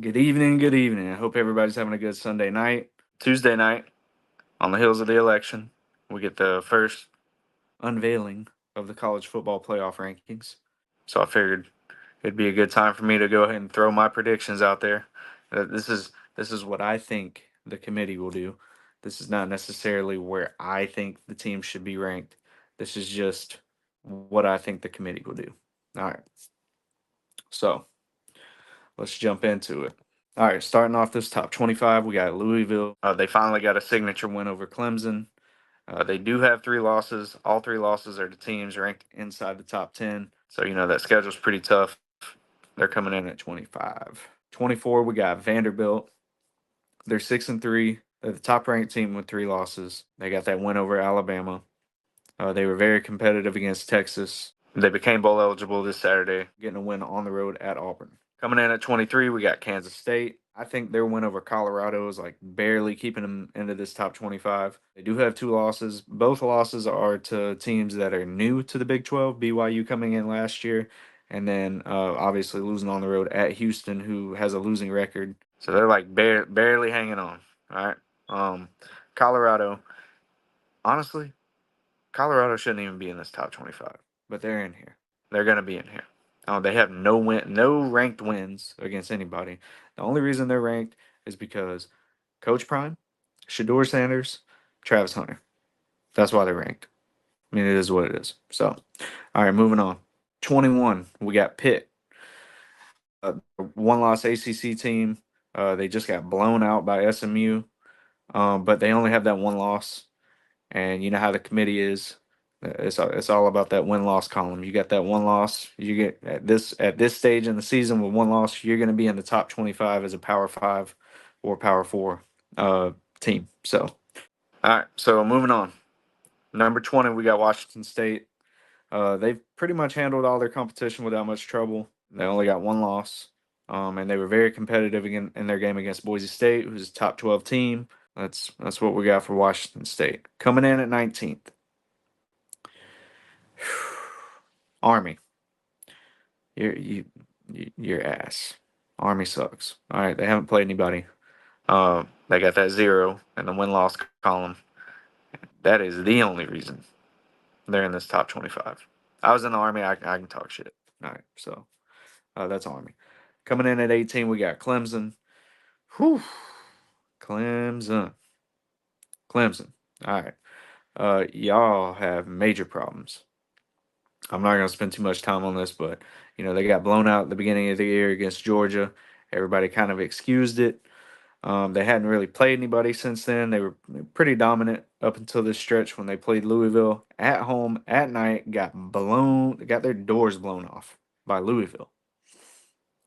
Good evening, good evening. I hope everybody's having a good Sunday night. Tuesday night, on the heels of the election, we get the first unveiling of the college football playoff rankings. So I figured it'd be a good time for me to go ahead and throw my predictions out there. This is what I think the committee will do. This is not necessarily where I think the team should be ranked. This is just what I think the committee will do. All right. So let's jump into it. All right, starting off this top 25, we got Louisville. They finally got a signature win over Clemson. They do have three losses. All three losses are to teams ranked inside the top 10. So, that schedule's pretty tough. They're coming in at 25. 24, we got Vanderbilt. They're 6-3. They're the top ranked team with three losses. They got that win over Alabama. They were very competitive against Texas. They became bowl eligible this Saturday, getting a win on the road at Auburn. Coming in at 23, we got Kansas State. I think their win over Colorado is like barely keeping them into this top 25. They do have two losses. Both losses are to teams that are new to the Big 12. BYU coming in last year, and then obviously losing on the road at Houston, who has a losing record. So they're like barely hanging on. All right. Colorado. Honestly, Colorado shouldn't even be in this top 25, but they're in here. They're going to be in here. They have no ranked wins against anybody. The only reason they're ranked is because Coach Prime, Shador Sanders, Travis Hunter. That's why they're ranked. I mean, it is what it is. So, all right, moving on. 21, we got Pitt, one-loss ACC team. They just got blown out by SMU, but they only have that one loss. And you know how the committee is. It's all about that win loss column. You got that one loss. You get at this stage in the season with one loss, you're going to be in the top 25 as a Power 5 or Power 4 team. So, all right. So moving on. Number 20, we got Washington State. They've pretty much handled all their competition without much trouble. They only got one loss, and they were very competitive in their game against Boise State, who's a top 12 team. That's what we got for Washington State. Coming in at 19th. Army. Your ass. Army sucks. All right, they haven't played anybody. They got that 0 in the win-loss column. That is the only reason they're in this top 25. I was in the Army. I can talk shit. All right, so that's Army. Coming in at 18, we got Clemson. Whew. Clemson. All right. Y'all have major problems. I'm not going to spend too much time on this, but they got blown out at the beginning of the year against Georgia. Everybody kind of excused it. They hadn't really played anybody since then. They were pretty dominant up until this stretch when they played Louisville at home at night. Got their doors blown off by Louisville,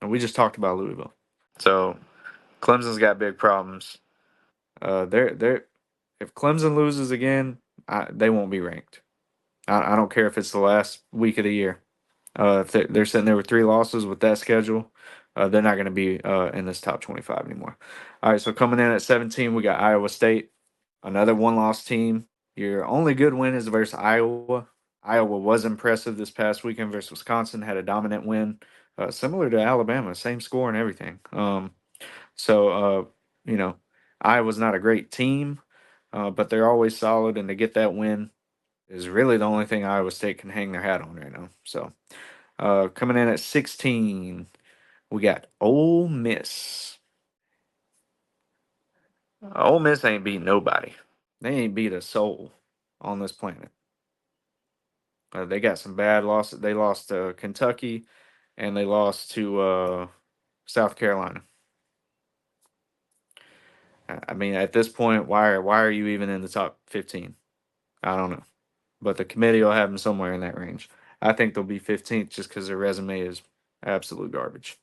and we just talked about Louisville. So Clemson's got big problems. They're if Clemson loses again, they won't be ranked. I don't care if it's the last week of the year. If they're sitting there with three losses with that schedule, they're not going to be in this top 25 anymore. All right, so coming in at 17, we got Iowa State, another one-loss team. Your only good win is versus Iowa. Iowa was impressive this past weekend versus Wisconsin, had a dominant win, similar to Alabama, same score and everything. So, Iowa's not a great team, but they're always solid, and to get that win is really the only thing Iowa State can hang their hat on right now. So, coming in at 16, we got Ole Miss. Ole Miss ain't beat nobody. They ain't beat a soul on this planet. They got some bad losses. They lost to Kentucky, and they lost to South Carolina. I mean, at this point, why are you even in the top 15? I don't know, but the committee will have them somewhere in that range. I think they'll be 15th just because their resume is absolute garbage.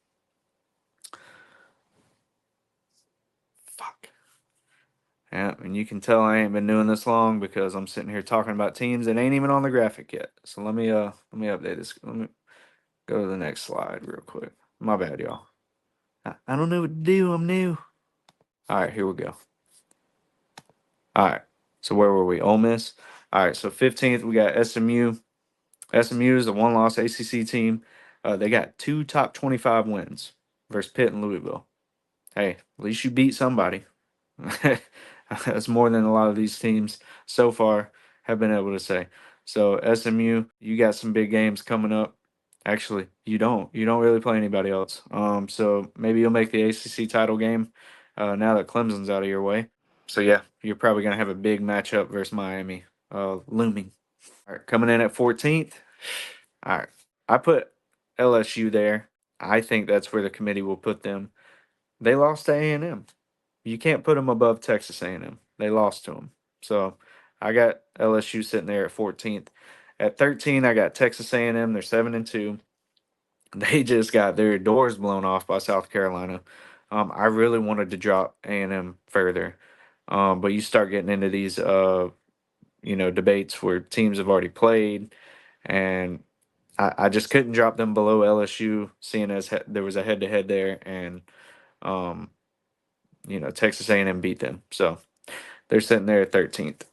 Fuck. Yeah, and you can tell I ain't been doing this long because I'm sitting here talking about teams that ain't even on the graphic yet. So let me update this. Let me go to the next slide real quick. My bad, y'all. I don't know what to do. I'm new. All right, here we go. All right. So where were we? Ole Miss. All right. So 15th, we got SMU. SMU is a one-loss ACC team. They got two top 25 wins versus Pitt and Louisville. hey, at least you beat somebody. That's more than a lot of these teams so far have been able to say. So SMU, you got some big games coming up. Actually, you don't. You don't really play anybody else. So maybe you'll make the ACC title game now that Clemson's out of your way. So yeah, you're probably gonna have a big matchup versus Miami looming. All right, coming in at 14th. All right, I put LSU there. I think that's where the committee will put them. They lost to A&M. You can't put them above Texas A&M. They lost to them. So I got LSU sitting there at 14th. At 13, I got Texas A&M. They're 7-2. They just got their doors blown off by South Carolina. I really wanted to drop A&M further, but you start getting into these, debates where teams have already played, and I just couldn't drop them below LSU, seeing as there was a head-to-head there, and um, Texas A&M beat them, so they're sitting there at 13th.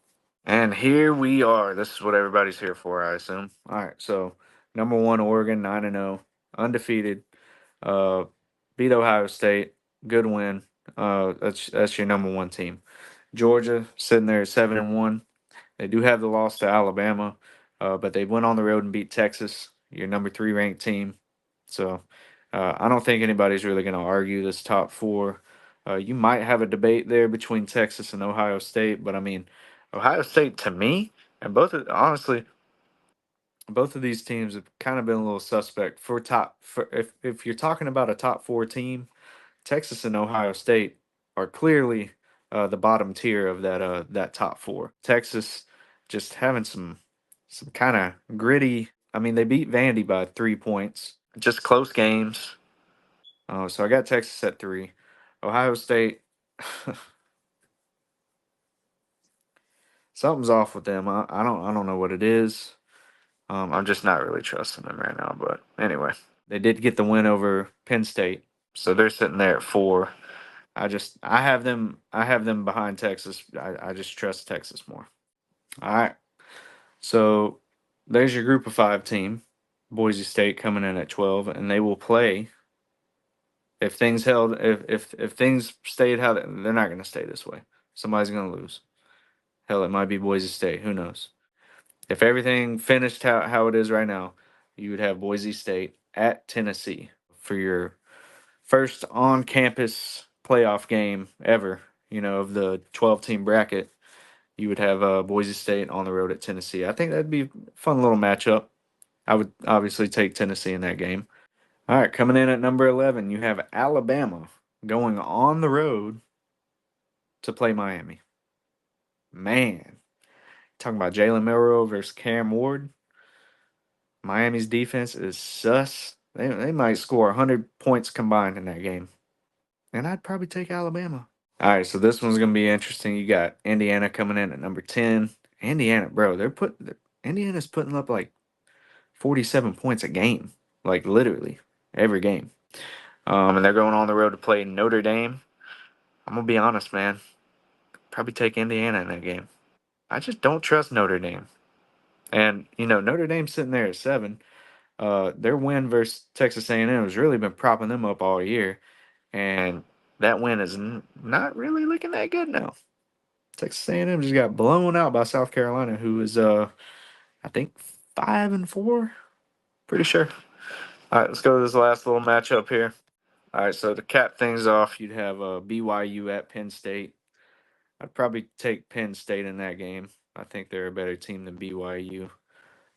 And here we are. This is what everybody's here for, I assume. All right, so number one, Oregon, 9-0, undefeated. Uh, beat Ohio State, good win. That's your number one team. Georgia sitting there at 7-1. They do have the loss to Alabama, but they went on the road and beat Texas, your number three ranked team. So I don't think anybody's really going to argue this top four. You might have a debate there between Texas and Ohio State, but I mean, Ohio State to me, and honestly, both of these teams have kind of been a little suspect for top. For if you're talking about a top four team, Texas and Ohio State are clearly the bottom tier of that top four. Texas just having some kind of gritty. I mean, they beat Vandy by 3 points, just close games. So I got Texas at 3. Ohio State, something's off with them. I don't know what it is. I'm just not really trusting them right now. But anyway, they did get the win over Penn State, so they're sitting there at 4. I have them behind Texas. I just trust Texas more. All right. So there's your group of 5 team. Boise State coming in at 12, and they will play if things held if things stayed how they're not going to stay this way. Somebody's going to lose. Hell, it might be Boise State. Who knows? If everything finished how it is right now, you would have Boise State at Tennessee for your first on campus playoff game ever, of the 12 team bracket. You would have Boise State on the road at Tennessee. I think that'd be a fun little matchup. I would obviously take Tennessee in that game. All right, coming in at number 11, you have Alabama going on the road to play Miami. Man, talking about Jalen Milroe versus Cam Ward. Miami's defense is sus. They might score 100 points combined in that game. And I'd probably take Alabama. All right, so this one's gonna be interesting. You got Indiana coming in at number 10. Indiana, bro, Indiana's putting up like 47 points a game, like literally every game. And they're going on the road to play Notre Dame. I'm gonna be honest, man. Probably take Indiana in that game. I just don't trust Notre Dame. And Notre Dame's sitting there at 7. Their win versus Texas A&M has really been propping them up all year, and that win is not really looking that good now. Texas A&M just got blown out by South Carolina, who is I think 5-4, pretty sure. All right, let's go to this last little matchup here. All right, so to cap things off, you'd have BYU at Penn State. I'd probably take Penn State in that game. I think they're a better team than BYU. I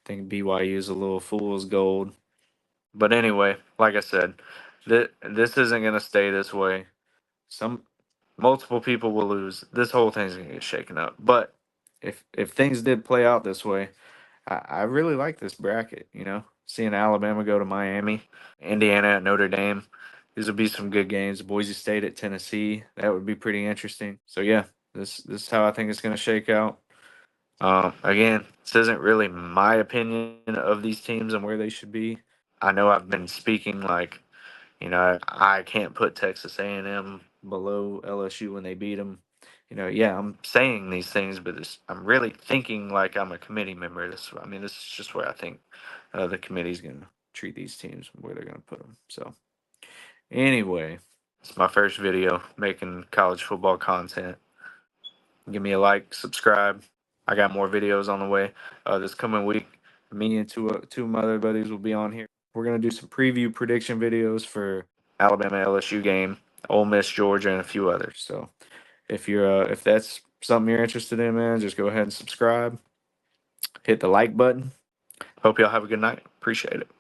think BYU is a little fool's gold. But anyway, like I said, this isn't going to stay this way. Some multiple people will lose. This whole thing's going to get shaken up. But if things did play out this way, I really like this bracket, seeing Alabama go to Miami, Indiana at Notre Dame. These would be some good games. Boise State at Tennessee. That would be pretty interesting. So yeah, this is how I think it's going to shake out. Again, this isn't really my opinion of these teams and where they should be. I know I've been speaking like, I can't put Texas A&M below LSU when they beat them. Yeah, I'm saying these things, but I'm really thinking like I'm a committee member. This is just where I think the committee's going to treat these teams, where they're going to put them. So, anyway, It's my first video making college football content. Give me a like, subscribe. I got more videos on the way. This coming week, me and two of my other buddies will be on here. We're gonna do some preview prediction videos for Alabama LSU game, Ole Miss Georgia, and a few others. So if that's something you're interested in, man, just go ahead and subscribe. Hit the like button. Hope y'all have a good night. Appreciate it.